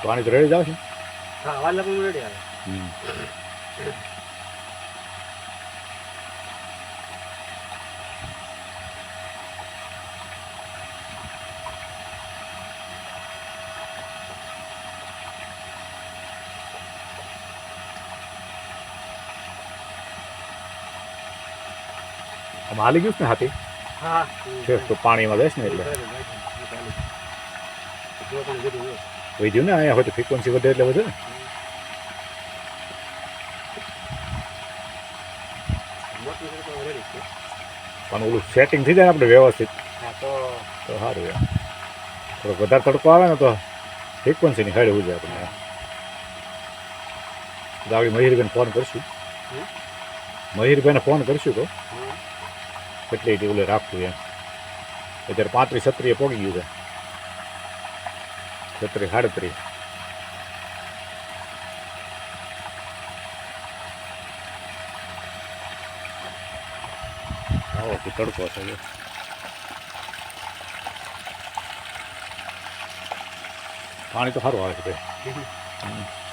પાણી તો રેડી જાવ છે. હા વાલા પણ રેડી આવે. આમ હાલી ગયું છે ને હાથી હા છે તો પાણીમાં બેસ ને એટલે જો પણ જતું હોય. વધ્યું ને અહીંયા હોય તો ફ્રીક્વન્સી વધે એટલે વધે ને. મોટી સડકો રેડી છે. પણ ઓલું સેટિંગ થઈ જાય ને આપણે વ્યવસ્થિત હા તો તો સારું એમ. થોડોક વધારે તડકો આવે ને તો ફ્રીક્વન્સીની સાઈડ ઉજે આપણે. તો આપણી મહીરબેન ફોન કરશું. મહીરબેને ફોન કરશું તો કેટલી ઓલે રાખવું એમ. અત્યારે 35-36 પોગી ગયું છે. 36-37. આવો તડકો છે. પાણી તો સારું આવે છે ભાઈ.